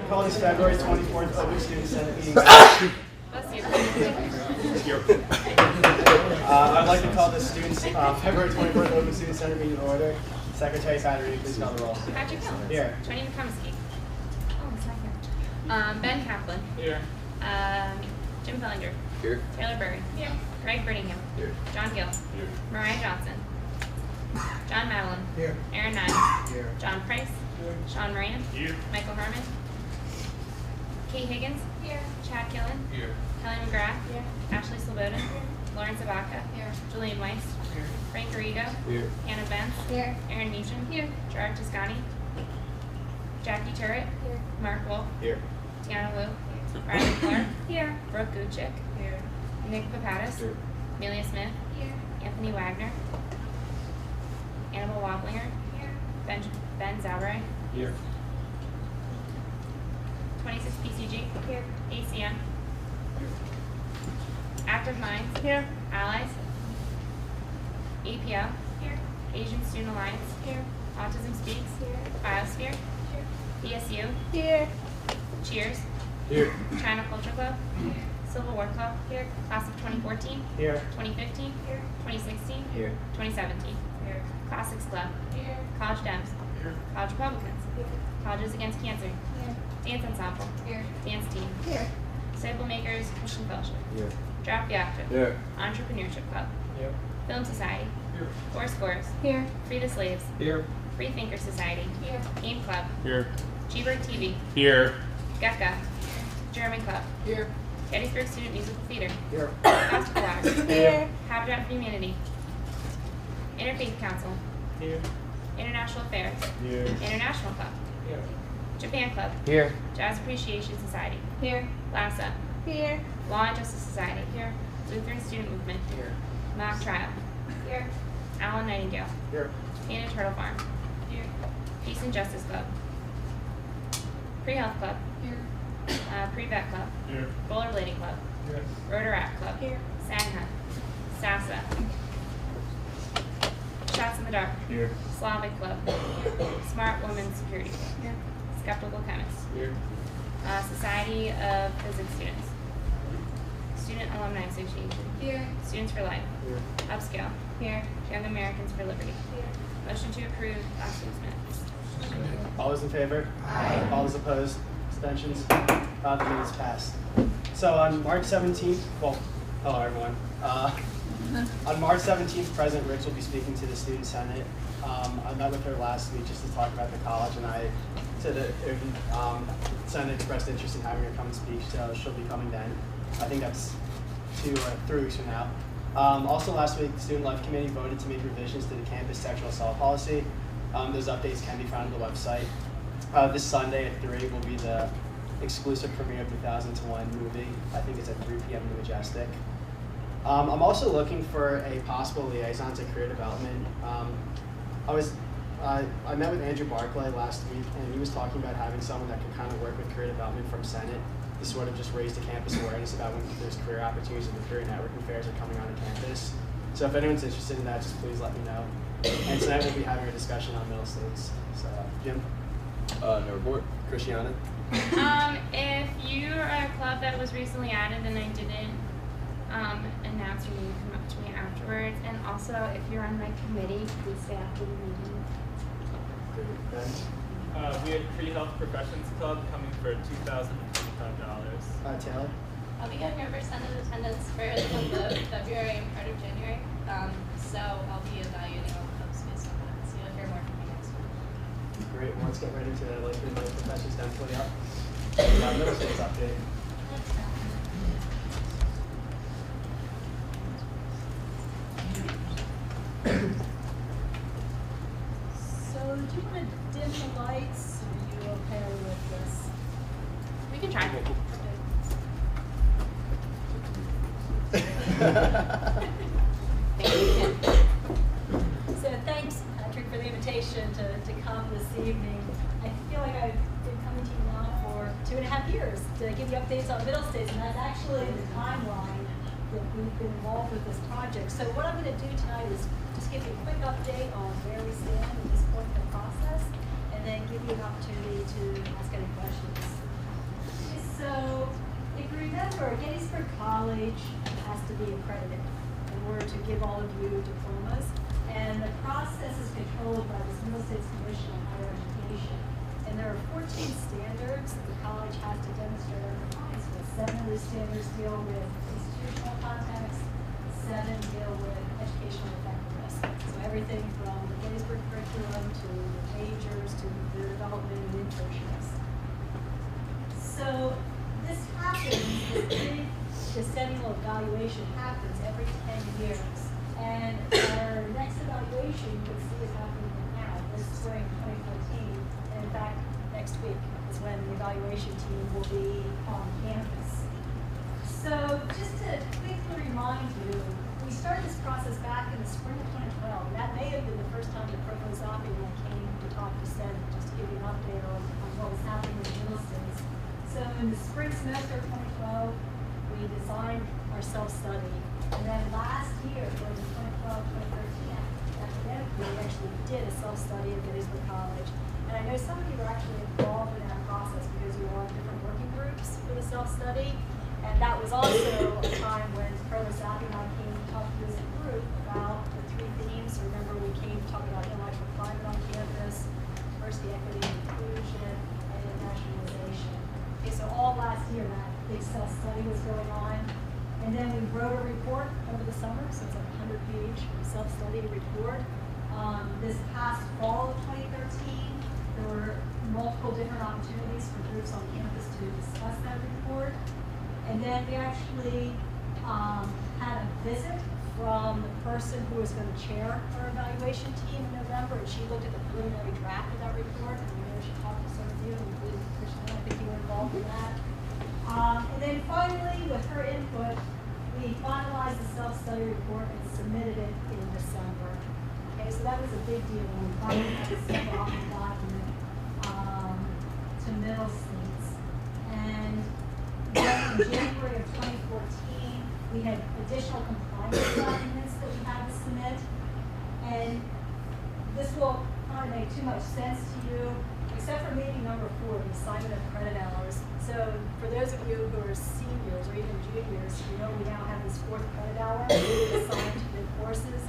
call this February 24th Open Student Senate meeting. I'd like to call the students February 24th Open Student Senate meeting to order. Secretary Pattery, please call the roll. Patrick Hill. Here. Tony McComsky. Oh, it's not here. Ben Kaplan. Here. Jim Fellinger. Here. Taylor Berry. Here. Greg Brittingham. Here. John Gill. Here. Mariah Johnson. John Madeline. Here. Aaron Nye. Here. John Price. Here. Sean Moran. Here. Michael Herman. Kate Higgins. Here. Chad Killen. Here. Kelly McGrath. Here. Ashley Sloboda. Here. Lawrence Abaca. Here. Julian Weiss. Here. Frank Garrido. Here. Hannah Benz. Here. Aaron Meacham. Here. Gerard Toscani. Jackie Turret. Here. Mark Wolf. Here. Tiana Wu. Riley Clark. Here. Brooke Guchik. Here. Nick Papadis. Here. Amelia Smith. Here. Anthony Wagner. Annabelle Woblinger. Here. Ben Zauray. Here. 26 PCG. Here. ACM. Active Minds. Here. Allies. APO. Here. Asian Student Alliance. Here. Autism Speaks. Here. Biosphere. Here. BSU. Here. Cheers. Here. China Culture Club. Here. Civil War Club. Here. Class of 2014. Here. 2015. Here. 2016. Here. 2017. Here. Classics Club. Here. College Dems. Here. College Republicans. Here. Colleges Against Cancer. Here. Dance Ensemble. Here. Dance Team. Here. Disciple Makers Christian Fellowship. Here. Draft the Active. Here. Entrepreneurship Club. Here. Film Society. Here. Four Scores. Here. Free the Slaves. Here. Free Thinker Society. Here. Game Club. Here. G-Bird TV. Here. GECA. German Club. Here. Gettysburg Student Musical Theater. Here. Gospel Choir. Here. Habitat for Humanity. Interfaith Council. Here. International Affairs. Here. International Club. Here. Japan Club. Here. Jazz Appreciation Society. Here. LASA. Here. Law and Justice Society. Here. Lutheran Student Movement. Here. Mock Trial. Here. Alan Nightingale. Here. Painted Turtle Farm. Here. Peace and Justice Club. Pre-Health Club. Here. Pre-Vet Club. Here. Rollerblading Club. Here. Rotaract Club. Here. Sangha. SASA. Shots in the Dark. Here. Slavic Club. Smart Women Security Club. Here. Skeptical Chemists. Here. Society of Physics Students. Student Alumni Association. Here. Students for Life. Here. Upscale. Here. Young Americans for Liberty. Here. Motion to approve last week's minutes. All those in favor? Aye. All those opposed? Abstentions? The minutes passed. So on March 17th, well, hello everyone. On March 17th, President Ricks will be speaking to the Student Senate. I met with her last week just to talk about the college, and I said that if Senate expressed interest in having her come and speak, so she'll be coming then. I think that's 2 or 3 weeks from now. Also last week, the Student Life Committee voted to make revisions to the campus sexual assault policy. Those updates can be found on the website. This Sunday at 3 will be the exclusive premiere of the 2001 movie. I think it's at 3 p.m. in the Majestic. I'm also looking for a possible liaison to career development. I met with Andrew Barclay last week, and he was talking about having someone that can kind of work with career development from Senate to sort of just raise the campus awareness about when there's career opportunities and the career networking fairs are coming on campus. So if anyone's interested in that, just please let me know. And tonight we'll be having a discussion on middle states. So, Jim? No report. Christiana? If you are a club that was recently added and I didn't announce, you need to come up to me afterwards. And also, if you're on my committee, please stay after the meeting. Ben? We had Pre-Health Professions Club coming for $2,025. Taylor? I'll be getting a percentage attendance for the month of February and part of January. So I'll be evaluating all of those based on that. So you'll hear more from me next week. Great. Well, let's get right into that. Like, the professions done fully up. Middle states update. So do you want to dim the lights? Are you okay with this? We can try. So thanks, Patrick, for the invitation to come this evening. I feel like I've been coming to you now for 2.5 years to give you updates on Middle States, and that's actually the timeline that we've been involved with this project. So what I'm going to do tonight is just give you a quick update on where we stand at this point in the process, and then give you an opportunity to ask any questions. So, if you remember, Gettysburg College has to be accredited in order to give all of you diplomas. And the process is controlled by the Middle States Commission on Higher Education. And there are 14 standards that the college has to demonstrate their compliance with. 7 of those standards deal with institutional context, 7 deal with educational effectiveness. So everything from the Gettysburg curriculum to the majors to the development and internships. So this happens, this big decennial evaluation happens every 10 years. And our next evaluation you can see is happening now, this spring 2014. And in fact, next week is when the evaluation team will be on campus. So just to quickly remind you, we started this process back in the spring of 2012. And that may have been the first time that Provost Zoppi and I came to talk to Senate, just to give you an update on what was happening in the Middle States. So in the spring semester of 2012, we designed our self-study. And then last year, during the 2012-2013 academic year, we actually did a self-study at Gettysburg College. And I know some of you were actually involved in that process because you were on different working groups for the self-study. And that was also a time when Provost Zoppi and I came to talk to this group about the 3 themes. Remember, we came to talk about intellectual climate on campus, diversity, equity, and inclusion, and internationalization. Okay, so all last year, that big self-study was going on. And then we wrote a report over the summer, so it's a 100-page self-study report. This past fall of 2013, there were multiple different opportunities for groups on campus to discuss that report. And then we actually had a visit from the person who was going to chair our evaluation team in November, and she looked at the preliminary draft of that report, and we know she talked to some of you, including Krishna, I think you were involved in that. And then finally, with her input, we finalized the self-study report and submitted it in December. Okay, so that was a big deal when we finalized this document to middle states. And then in January of 2014, we had additional compliance documents that we had to submit. And this will not make too much sense to you, except for maybe number 4, the assignment of credit hours. So for those of you who are seniors or even juniors, you know we now have this 4th credit hour assigned to the courses.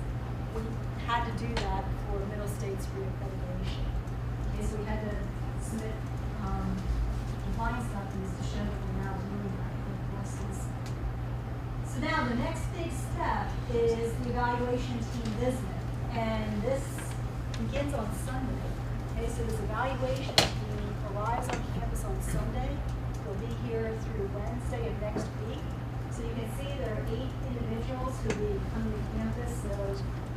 We had to do that for Middle States reaccreditation. Okay, so we had to submit compliance documents to show that we're now doing that for the courses. So now the next big step is the evaluation team visit. And this begins on Sunday. Okay, so this evaluation team arrives on campus on Sunday. They'll be here through Wednesday of next week. So you can see there are 8 individuals who will be coming to campus. So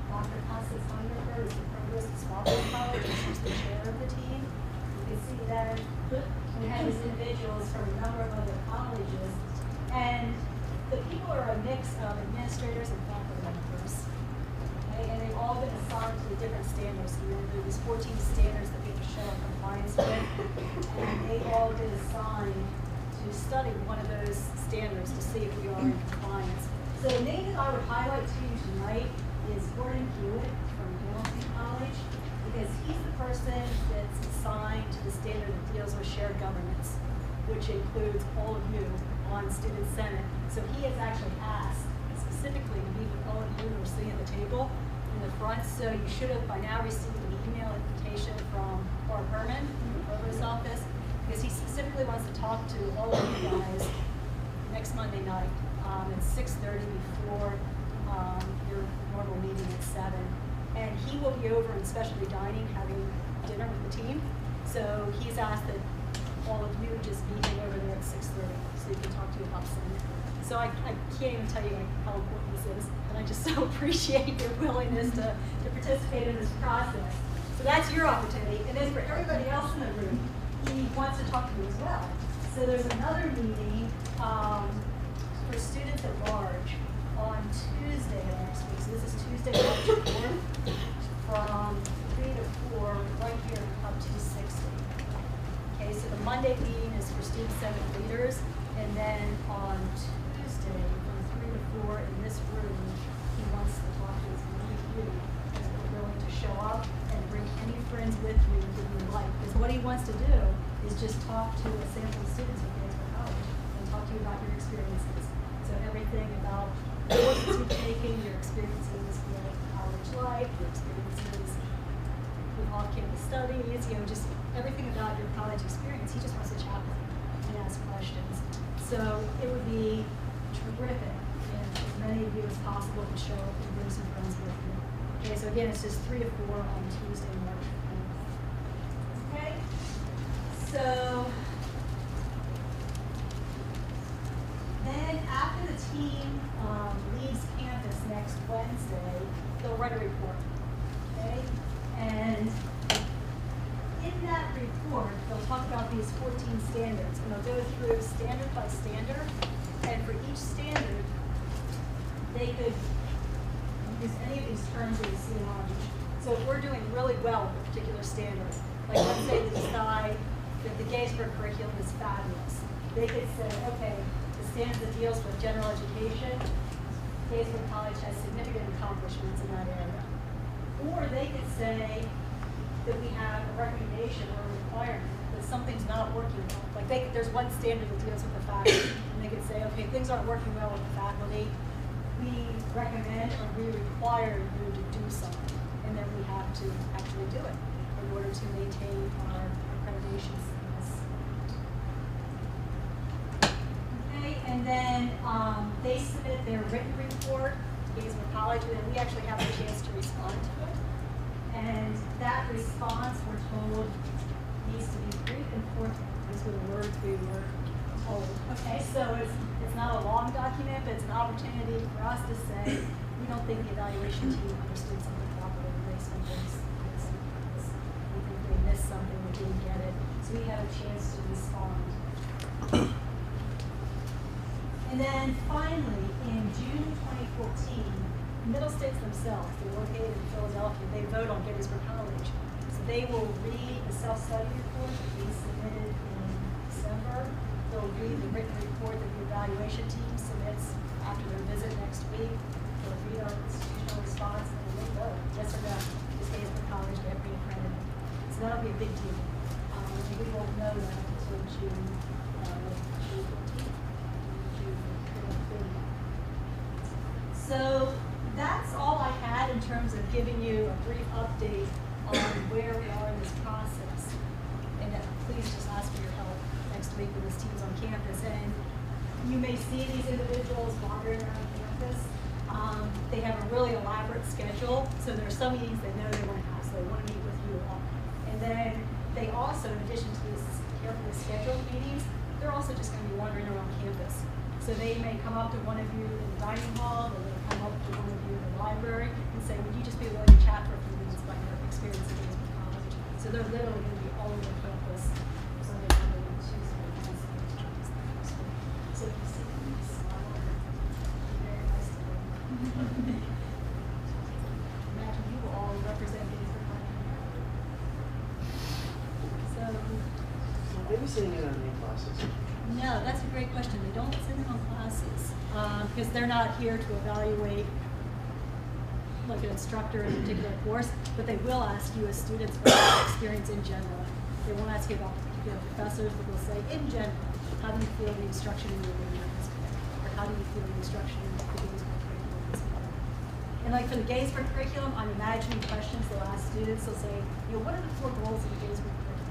Dr. Constance Hungerford is the provost of Swarthmore College, and she's the chair of the team. You can see that we have these individuals from a number of other colleges. And the people are a mix of administrators and faculty members. Okay, and they've all been assigned to the different standards. So there are these 14 standards that we have to show compliance with. And they all been assigned to study one of those standards to see if we are in compliance. So the name that I would highlight to you tonight is Gordon Hewitt from Hamilton College, because he's the person that's assigned to the standard that deals with shared governance, which includes all of you on Student Senate. So he has actually asked specifically to meet with all of you who are sitting at the table in the front. So you should have by now received an email invitation from Barb Herman from the Provost's office, because he specifically wants to talk to all of you guys next Monday night at 6:30 before your normal meeting at 7. And he will be over in specialty dining having dinner with the team. So he's asked that all of you just meet him over there at 6:30 so he can talk to you about Senate. So I can't even tell you how important this is, and I just so appreciate your willingness to participate in this process. So that's your opportunity. And then for everybody else in the room, he wants to talk to you as well. So there's another meeting for students at large on Tuesday of next week. So this is Tuesday, March 4th, from 3 to 4, right here up to 60. Okay, so the Monday meeting is for Student Senate leaders, and then on Tuesday, from 3 to 4 in this room, he wants to talk to as many of you as are willing to show up and bring any friends with you that you like. Because what he wants to do is just talk to a sample of students at Gettysburg college and talk to you about your experiences. So everything about the courses you've taken, your experiences with college life, your experiences with off-campus studies, just everything about your college experience. He just wants to chat with you and ask questions. So it would be terrific if as many of you as possible could show up and bring some friends with you. Okay, so again, it's just 3 to 4 on Tuesday, March 20th. Okay, so then after the team leaves campus next Wednesday, they'll write a report. Okay, and in that report, they'll talk about these 14 standards, and they'll go through standard by standard, and for each standard, they could use any of these terms that you see in orange. So if we're doing really well with a particular standard, like let's say they decide that the Gaysburg curriculum is fabulous, they could say, okay, the standard that deals with general education, Gaysburg College has significant accomplishments in that area. Or they could say that we have a recommendation or a requirement that something's not working well. Like there's one standard that deals with the faculty, and they could say, okay, things aren't working well with the faculty. We recommend or we require you to do something, and then we have to actually do it in order to maintain our accreditation status. Okay, and then they submit their written report to Gaysburg College, and then we actually have a chance to respond to it. And that response, we're told, needs to be brief and forthright. These were the words we were told. Okay, so it's not a long document, but it's an opportunity for us to say, we don't think the evaluation team understood something properly based on this. We think they missed something, we didn't get it. So we had a chance to respond. And then finally, in June 2014, Middle States themselves, they're located in Philadelphia, they vote on Gettysburg College. So they will read the self-study report that we submitted in December. They'll read the written report that the evaluation team submits after their visit next week. They'll read our institutional response, and then they vote, yes or no, does Gettysburg College get reaccredited? So that'll be a big deal. And we won't know that until June 14th. So that's all I had in terms of giving you a brief update on where we are in this process. And please just ask for your help next week when this team's on campus. And you may see these individuals wandering around campus. They have a really elaborate schedule. So there are some meetings they know they want to have, so they want to meet with you all. And then they also, in addition to these carefully scheduled meetings, they're also just going to be wandering around campus. So they may come up to one of you in the dining hall, or they come up to one of you in the library and say, would you just be willing to chat for a few minutes about your experience at Gettysburg College? So they're literally going to be all over campus Sunday, Monday, and Tuesday, Wednesday, Thursday. So if you see them, you smile, they're very nice to them. Imagine you all represent Gettysburg College. So Maybe sitting in on main classes. no, that's a great question. They don't sit in on classes because they're not here to evaluate like an instructor in a particular course, but they will ask you as students about your experience in general. They won't ask you about particular professors, but they'll say, in general, how do you feel the instruction in your curriculum? Or how do you feel the instruction in the Gettysburg curriculum is going? And like for the Gettysburg curriculum, I'm imagining questions they'll ask students. They'll say, what are the 4 goals of the Gettysburg curriculum?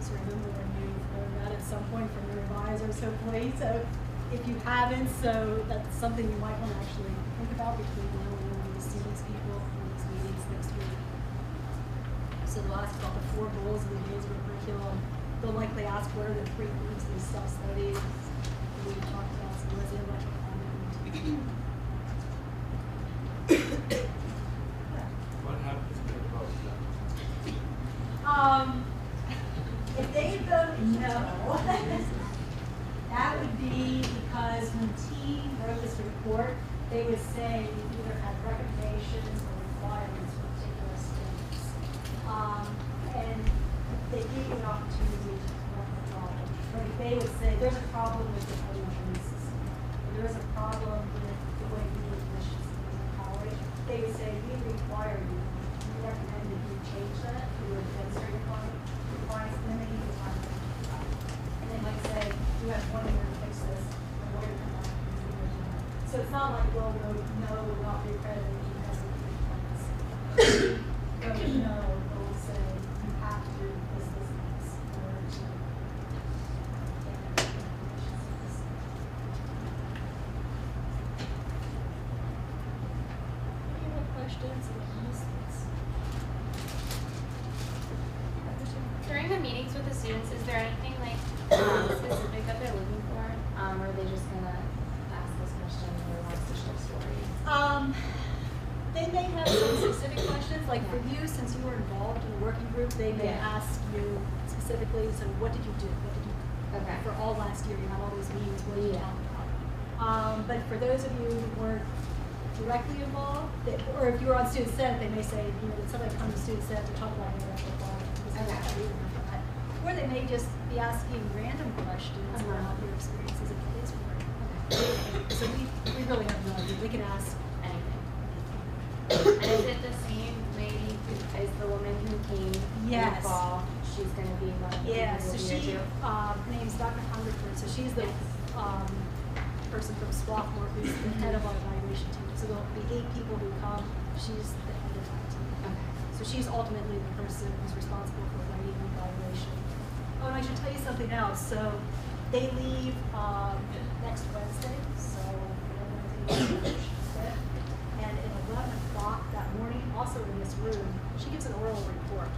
So remember when you've learned that at some point from your advisors, hopefully. So if you haven't, so that's something you might want to actually think about between now and when you see these people in these meetings next week. So they'll ask about the 4 goals of the Gettysburg curriculum. They'll likely ask what are the 3 groups of self-studies. We talked about some Leslie Electric What happens if they vote If they vote no, that would be because when the team wrote this report, they would say we either had recommendations or requirements for particular students. And they give you an opportunity to correct the problem. Right? They would say there's a problem with the education system. Or there's a problem with the way we do admissions in college. They would say we require you. We recommend that you change that through a demonstrated requirements, and then they need to find them. And they might say, you have 1 year to fix this, and we're gonna come back and see what you have. So it's not like, well, no, we'll not be accredited because of the plans. No, they'll say, you have to do this, this, and this, in order to get that recognition. Any other questions or comments? During the meetings with the students, is there anything like specific that they're looking for? Or are they just gonna ask us questions or want us to share stories? They may have some specific questions, like for you, since you were involved in the working group, they may Yeah. ask you specifically, so what did you do? What did you, Okay. for all last year, you had all those meetings, what did you Yeah. talk about? But for those of you who weren't directly involved, or if you were on student senate, they may say, did somebody come to student senate to talk about intellectual property? Okay. Or they may just be asking random questions about your experiences at police work. So we really have no idea. We can ask Anything. And is it the same lady as the woman who came in Yes. the fall? She's gonna be one of the Yeah, people so who will be she, here too? her name's Dr. Hungerford, so she's the person from Swarthmore who's the head of our evaluation team. So there'll be 8 people who come, she's the head of that team. Okay. So she's ultimately the person who's responsible for writing the evaluation. Oh, and I should tell you something else. So they leave next Wednesday, so and at 11 o'clock that morning, also in this room, she gives an oral report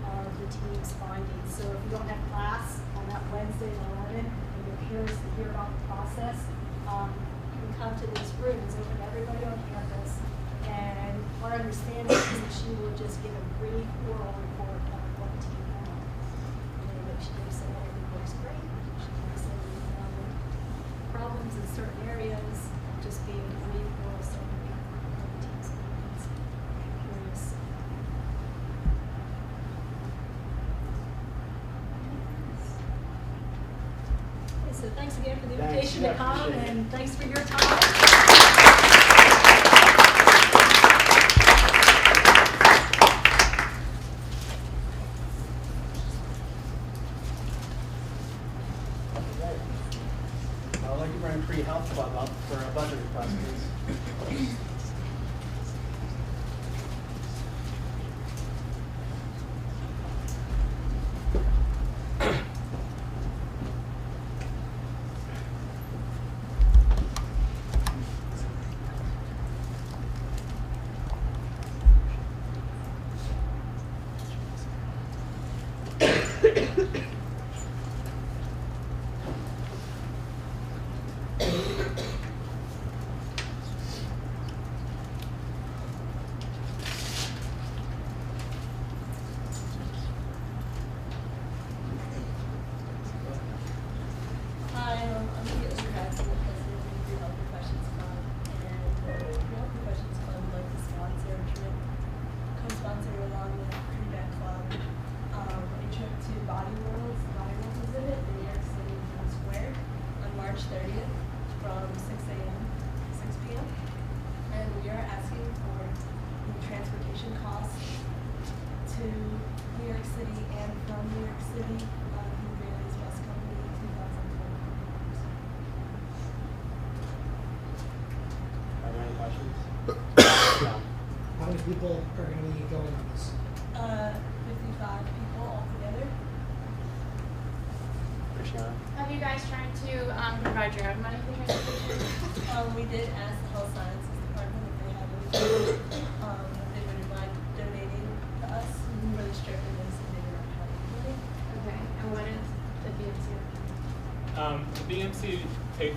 of the team's findings. So if you don't have class on that Wednesday at 11, and you're curious to hear about the process, you can come to this room. It's open to everybody on campus. And our understanding is that she will just give a brief oral report on what the team found. And she may say everything works great. She may say we found problems in certain areas, just being a brief oral summary of the team's findings. Curious. Okay, so thanks again for the Thanks. invitation to Yeah, come, appreciate it. and thanks for your time. I'd like to bring Pre-Health Club up for a budget request, please. Hi, I'm Caitlin Kratz, I'm the president of the Free Health Professions Club, and the Free Health Professions Club would like to sponsor a trip, co-sponsor along with Pre-Vet Club, a trip to Body World exhibit in New York City, Times Square, on March 30th from 6 a.m. to 6 p.m. And we are asking for the transportation costs to New York City and from New York City, through Bailey's Bus Company, $2,000. Are there any questions? No. How many people are going to be going on this? 55 people altogether. Christiana? Have you guys tried to provide your own money for transportation? We did ask the Health Sciences Department if they have any, if they wouldn't mind donating to us for this trip, and they said they did not have any money. Okay, and what is the BMC? The BMC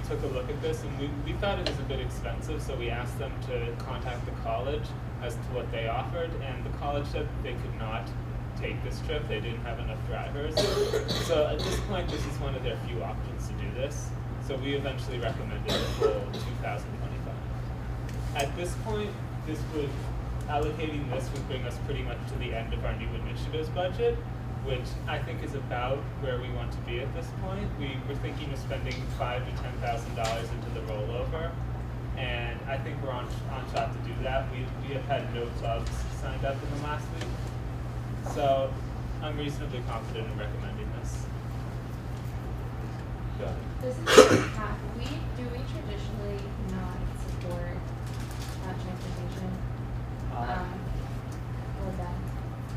took a look at this, and we thought it was a bit expensive, so we asked them to contact the college as to what they offered, and the college said they could not take this trip. They didn't have enough drivers. So at this point, this is one of their few options to do this. So we eventually recommended the full $2,025. At this point, allocating this would bring us pretty much to the end of our new initiatives budget, which I think is about where we want to be at this point. We were thinking of spending $5,000 to $10,000 into the rollover, and I think we're on track to do that. We have had no clubs signed up in the last week, so I'm reasonably confident in recommending this. Go ahead. This is we traditionally not support transportation. Or that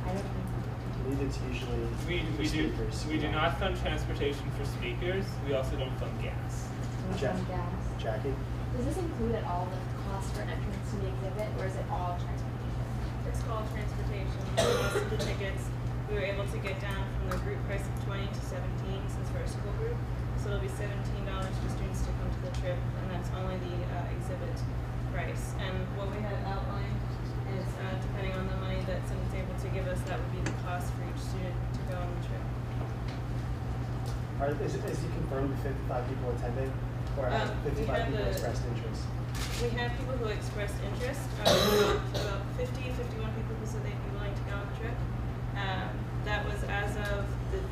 I don't think I believe it's usually for speakers. We do not fund transportation for speakers. We also don't fund gas. we fund gas. Jackie? Does this include at all the cost for entrance to the exhibit, or is it all transportation? It's called transportation. Most of the tickets we were able to get down from the group price of 20 to 17 since we're a school group. So it'll be $17 for students to come to the trip, and that's only the exhibit price. And what we had outlined is depending on the money that someone's able to give us, that would be the cost for each student to go on the trip. Is it confirmed the 55 people attending? Or have 55 we have people the- expressed interest? We have people who expressed interest, about 51 people who said they'd be willing to go on the trip. That was as of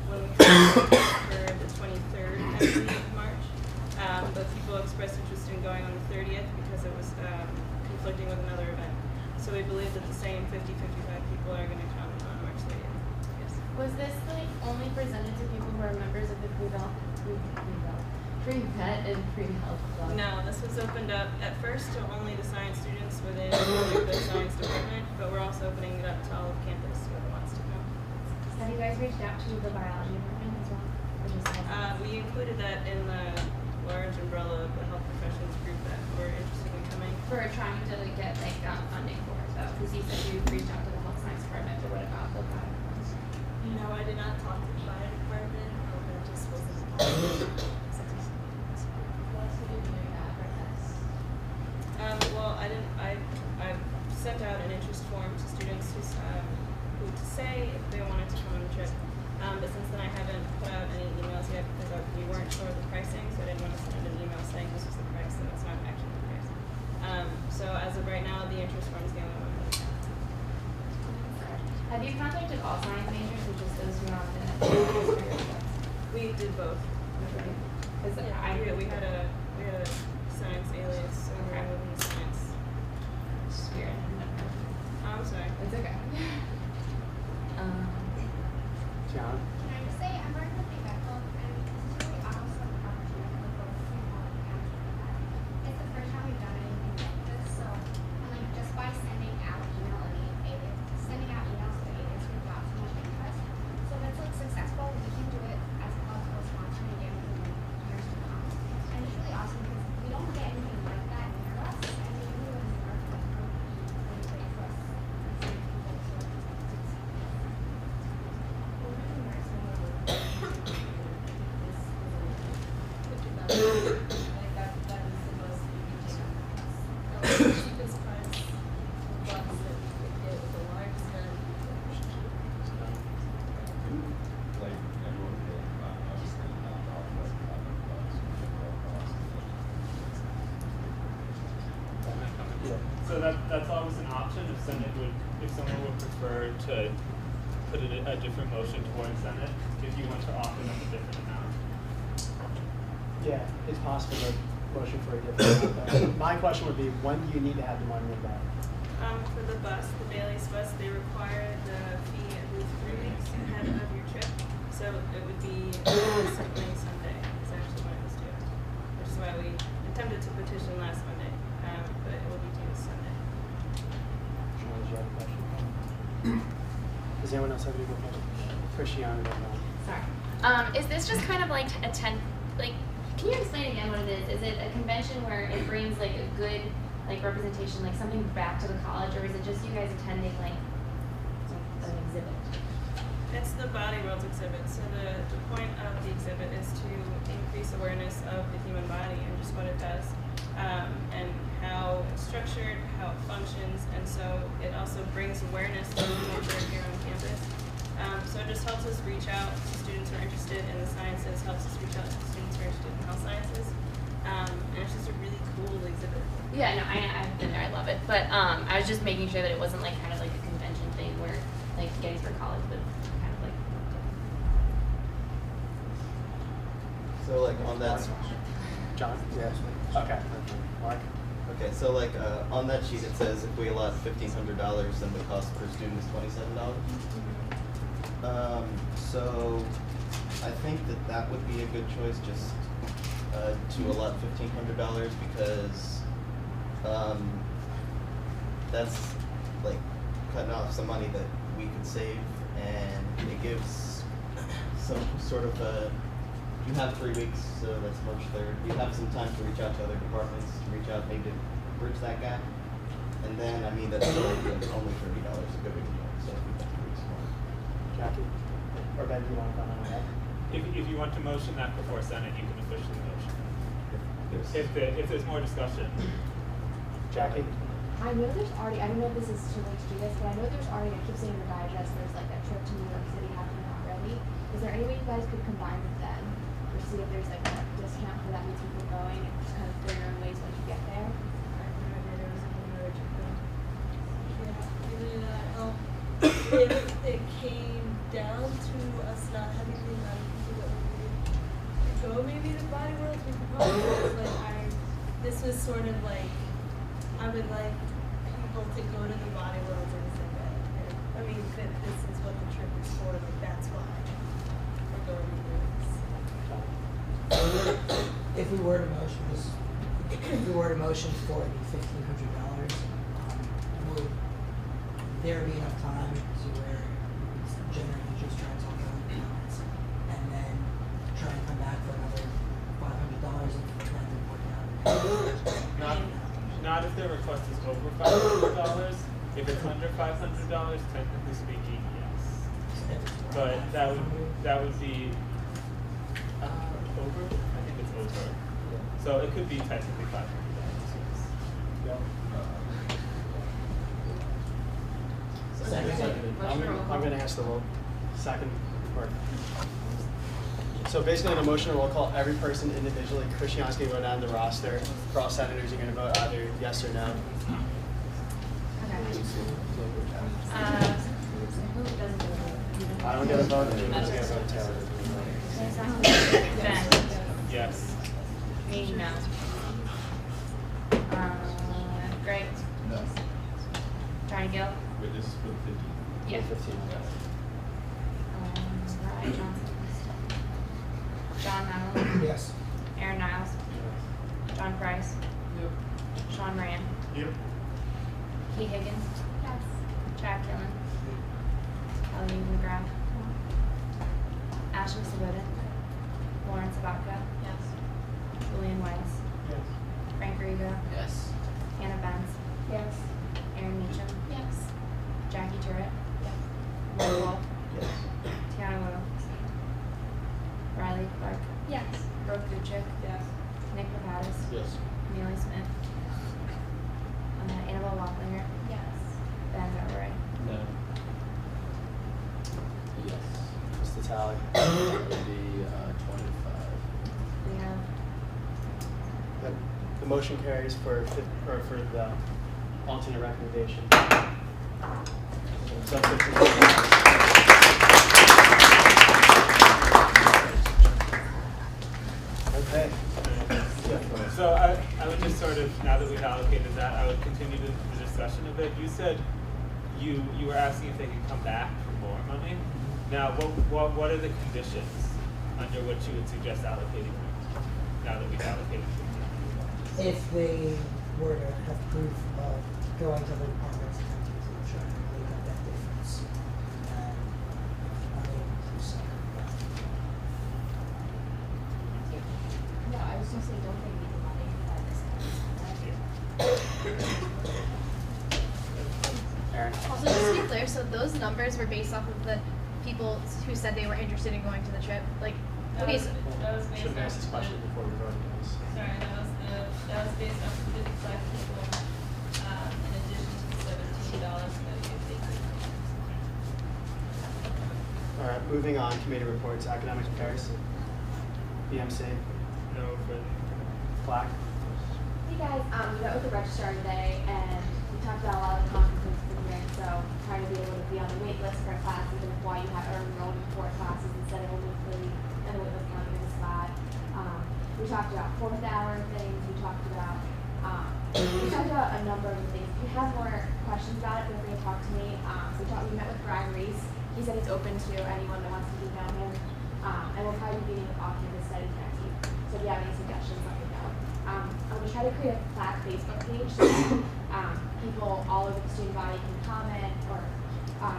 when we for the 23rd, I believe, of March. But people expressed interest in going on the 30th because it was conflicting with another event. So we believe that the same 55 people are going to come on March 30th. Yes. Was this like only presented to people who are members of the pre-vet and pre-health club? No, this was opened up at first to only the science students within the science department, but we're also opening it up to all of campus, whoever wants to come. Have you guys reached out to the biology department as well? Or just health? We included that in the large umbrella of the health professions group that were interested in coming. For trying to like, get like funding for it though, because you said you reached out to the health science department, but what about the bio? No, I did not talk to the fire department. That just wasn't. What else did you do that for this? Well, I sent out an interest form to students who to say if they wanted to come on the trip. But since then I haven't put out any emails yet because we weren't sure of the pricing, so I didn't want to send an email saying this was the price and it's not actually the price. So as of right now, the interest form is the only one that we have. Have you contacted all science majors or just those who are on the We did both. Because We had a science alias, so we're moving to science. Spirit. I'm sorry. It's okay. John? Can I just say, I'm working with the Vet Club, and this is really awesome opportunity for both female and male. It's the first time we've done anything like this, so, and like, just by sending out emails to the agents, we've got so much interest. So if it's like successful, we can do it as a club co-sponsoring again in years to come. And it's really awesome because we don't get anything like that near us, and we really live in New York, and it's really great for us. To see people, so it's Cheapest price box that we could get with the largest amount of people. Like everyone did, obviously not all of us, So that's always an option if someone would prefer to put a different motion towards Senate, if you want to offer them a different amount. Yeah, it's possible to motion for a different amount. My question would be, when do you need to have the money in back? For the bus, the Bailey's bus, they require the fee at least 3 weeks ahead of your trip. So it would be something Sunday is actually when it was due, which is why we attempted to petition last Monday, but it will be due Sunday. Sean, did you have a question? Does anyone else have any more questions? Christiane, right now. Sorry. Is this just kind of like can you explain again what it is? Is it a convention where it brings like a good like representation, like something back to the college, or is it just you guys attending like an exhibit? It's the Body Worlds exhibit. So the point of the exhibit is to increase awareness of the human body and just what it does, and how it's structured, how it functions, and so it also brings awareness to the culture here on campus. So it just helps us reach out to students who are interested in the sciences, helps us reach out to students who are interested in health sciences, and it's just a really cool exhibit. Yeah, no, I've been there. I love it. But I was just making sure that it wasn't like kind of like a convention thing where like Gettysburg College, but kind of like. So like on that, John? Yes. Okay. Mark? okay, so like on that sheet it says if we allot $1,500, then the cost per student is $27. So I think that would be a good choice just to allot $1,500 because that's like cutting off some money that we could save, and it gives some sort of you have 3 weeks, so that's March 3rd. You have some time to reach out to other departments, to reach out maybe to bridge that gap. And then, I mean, that's still only $30 a good week, so if we got 3 weeks more. Jackie? Or Ben, do you want to comment on that? If you want to motion that before Senate, you can officially motion. If there's more discussion. Jackie? I know there's already, I don't know if this is too late to do this, but I know there's already, I keep seeing in the digest, there's like a trip to New York City happening already. Is there any way you guys could combine with them? Or see if there's like a discount for that means people going and just kind of go your own ways once you get there? I remember there was another trip. Yeah, either that. If it came down to us not having the amount of people that we would go maybe to Body World, we could probably like this was sort of like I would like people to go to the Body World exhibit. And, I mean that this is what the trip is for, like that's why we're going to do this. If we were to motion this, if we were to motion for the $1,500, would there be enough time to where it's generally just try to talk about the accounts and then try and come back for another $500 if that didn't work out? Not if their request is over $500. If it's under $500, technically speaking, yes. But that would be over. I think it's over. So it could be technically $500. Yes. I'm going to ask the roll. Second part. So basically, in a motion roll call, every person individually, Christian's going to go down the roster. For all senators, you're going to vote either yes or no. I don't get a vote, and anyone's going to vote Taylor. Ben? Yes. Me, no. Greg? No. Johnny Gill? Wait, this is for the 15. Yeah. 15. Ryan Johnson? John Mallon? Yes. Aaron Niles? John Price? Yep. Sean Moran? Yep. Key Higgins? Yes. Chad Killen? Ellie McGrath? Ashley Saboda? Lauren Sabatka? Yes. Julian Weiss? Yes. Frank Rigo? Yes. Hannah Benz? Yes. Aaron Meacham? Yes. Jackie Turret? Yes. Will Wolf? Yes. Tiana Wu? Riley Clark? Yes. Brooke Gucic? Yes. Nick Pavadas? Yes. Neely Smith? Annabelle Waplinger? Yes. Ben Garber? No. Yes. What's the tally? That would be 25. We have The motion carries for the alternate recommendation. So 15. Okay. So I would just sort of, now that we've allocated that, I would continue the discussion a bit. You said you were asking if they could come back for more money. Now, what are the conditions under which you would suggest allocating them now that we've allocated $1,500? If they were to have proof of going to the departments and to try and make up that difference, then unable to do so. No, I was gonna say, don't they need the money for this? Aaron? Also, just to be clear, so those numbers were based off of the people who said they were interested in going to the trip. Like, That okay, was, so, that was based Should have off asked this question the- before we voted on this. Sorry, that was based off of 55 people, in addition to the $17 that we paid. All right, moving on, committee reports, academic affairs, BMC, No further. Black. Hey guys, we met with the registrar today and we talked about a lot of the conferences we're doing, so trying to be able to be on the wait list for classes and why you have enrolled in 4 classes instead of only 3 and the wait list counting as a spot. We talked about 4th hour things, we talked about a number of things. If you have more questions about it, feel free to talk to me. We met with Brian Reese. He said it's open to anyone that wants to email him. And we'll probably be meeting with Octave Studies next week. So if you have any suggestions, let me know. We try to create a flat Facebook page so that people all over the student body can comment or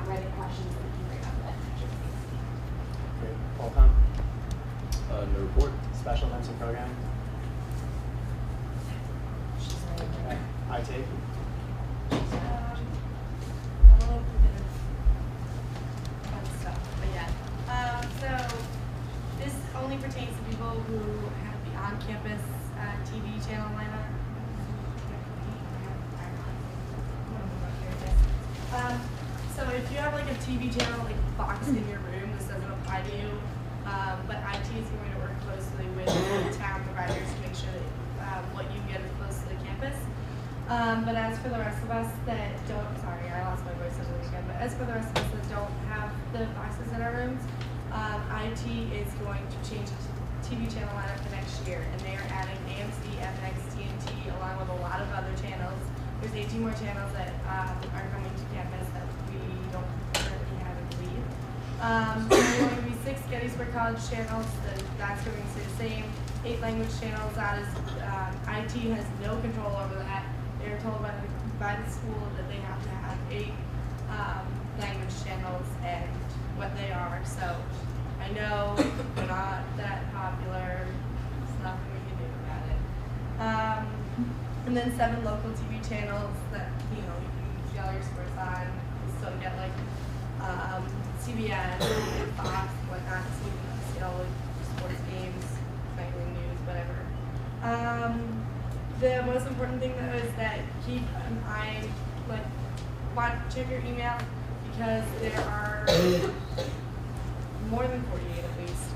write in questions that we can bring up at future meetings. Great. Qualcomm, No report. special events and programming. Okay. IT. A little bit of fun stuff, but yeah. So this only pertains to people who have the on-campus TV channel lineup. So if you have like a TV channel like boxed in your room, this doesn't apply to you. But IT is going to work closely with town providers to make sure that what you get is close to the campus. But as for the rest of us that don't, sorry, I lost my voice over the weekend, but as for the rest of us that don't have the boxes in our rooms, IT is going to change the TV channel lineup for next year, and they are adding AMC, FX, TNT, along with a lot of other channels. There's 18 more channels that are coming to campus that we don't currently have, I believe. There are going to be 6 Gettysburg College channels, that's going to stay the same. 8 language channels, that is, IT has no control over that. They're told by the school that they have to have 8 language channels and what they are. So I know they're not that popular. There's nothing we can do about it. And then 7 local TV channels that you can see all your sports on. You still get like CBS, Fox, whatnot. So you can see all the sports games, nightly news, whatever. The most important thing though is that keep an eye, check your email, because there are more than 48 at least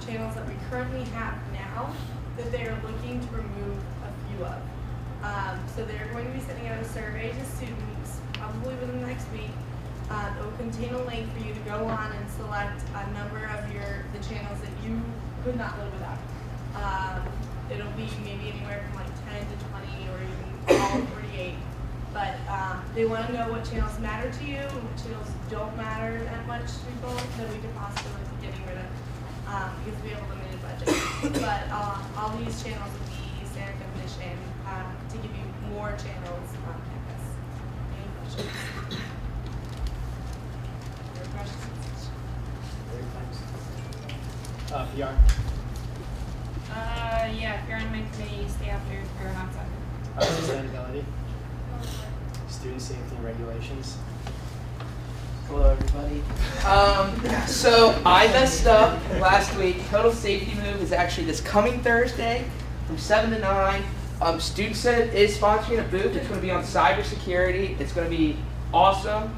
channels that we currently have now that they are looking to remove a few of. So they're going to be sending out a survey to students probably within the next week. It will contain a link for you to go on and select a number of the channels that you could not live without. It'll be maybe anywhere from like 10 to 20 or even all 48. But they want to know what channels matter to you and what channels don't matter that much to people that we could possibly look at getting rid of because we have a limited budget. But all these channels will be standard definition to give you more channels on campus. Any questions? Your questions? Great, thanks. PR. Yeah, if you're on my committee, stay after for hot soccer. Sustainability. Student safety and regulations. Hello, everybody. So I messed up last week. Total Safety Move is actually this coming Thursday from 7 to 9. Student Senate is sponsoring a booth. It's going to be on cybersecurity. It's going to be awesome.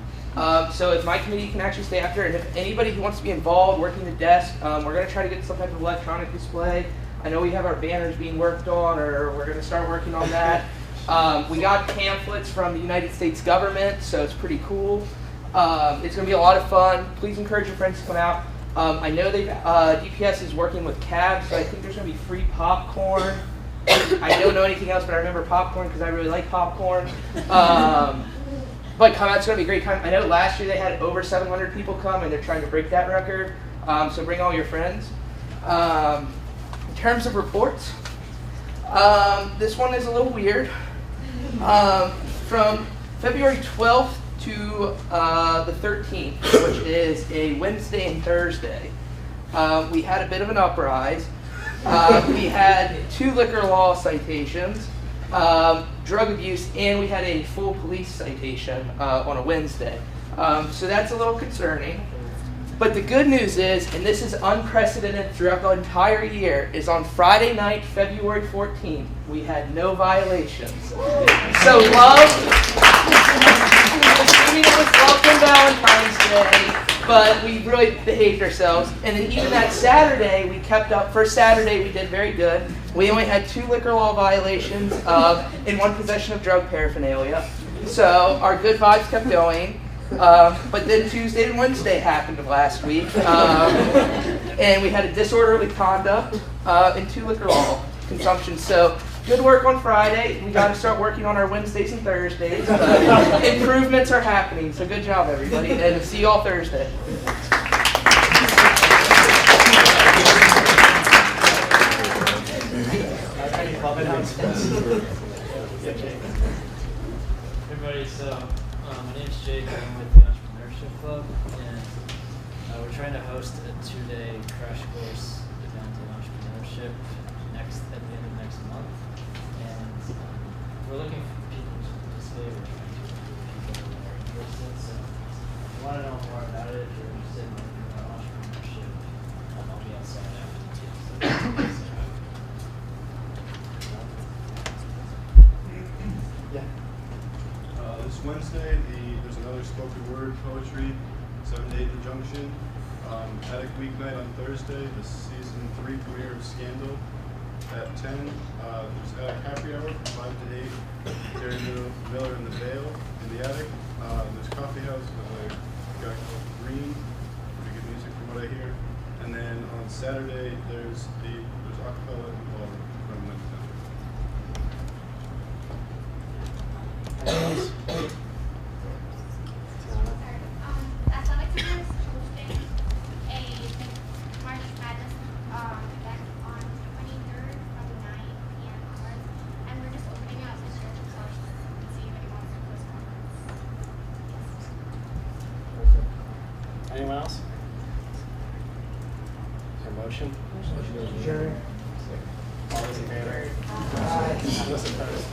So if my committee can actually stay after, and if anybody who wants to be involved working the desk, we're going to try to get some type of electronic display. I know we have our banners being worked on, or we're going to start working on that. We got pamphlets from the United States government, so it's pretty cool. It's going to be a lot of fun. Please encourage your friends to come out. I know DPS is working with CAB, so I think there's going to be free popcorn. I don't know anything else, but I remember popcorn because I really like popcorn. But come out, it's going to be a great time. I know last year they had over 700 people come, and they're trying to break that record. So bring all your friends. In terms of reports, this one is a little weird. From February 12th to the 13th, which is a Wednesday and Thursday, we had a bit of an uprise. We had 2 liquor law citations, drug abuse, and we had a full police citation on a Wednesday. So that's a little concerning. But the good news is, and this is unprecedented throughout the entire year, is on Friday night, February 14th, we had no violations. So assuming it was love and Valentine's Day, but we really behaved ourselves. And then even that Saturday, we kept up. First Saturday, we did very good. We only had 2 liquor law violations and 1 possession of drug paraphernalia. So our good vibes kept going. But then Tuesday and Wednesday happened last week, and we had a disorderly conduct and 2 liquor law consumptions. So good work on Friday. We got to start working on our Wednesdays and Thursdays. Improvements are happening, so good job, everybody, and see you all Thursday. Yeah, Jake. Everybody, so my name's Jake. I'm with the Entrepreneurship Club, and we're trying to host a 2-day crash course event in entrepreneurship at the end of next month. And we're looking for people to participate. We're trying to get people that are interested. So if you want to know more about it, if you're interested in learning about entrepreneurship, I'll be outside after the team. Yeah. This Wednesday, there's another spoken word poetry, 7 to 8 in the Junction. Attic Weeknight on Thursday, the season 3 premiere of Scandal at 10. There's Attic Happy Hour from 5 to 8. Jerry Miller and the Veil in the Attic. There's Coffee House with a guy called Green. Pretty good music from what I hear. And then on Saturday, there's acapella involved from Lincoln. Athletic Center is hosting a March Madness event on 23rd from 9 p.m. onwards, and we're just opening up the search ourselves and see if anyone wants to post comments. Anyone else? Is there a motion? Sure. All those in favor? Aye. Those opposed?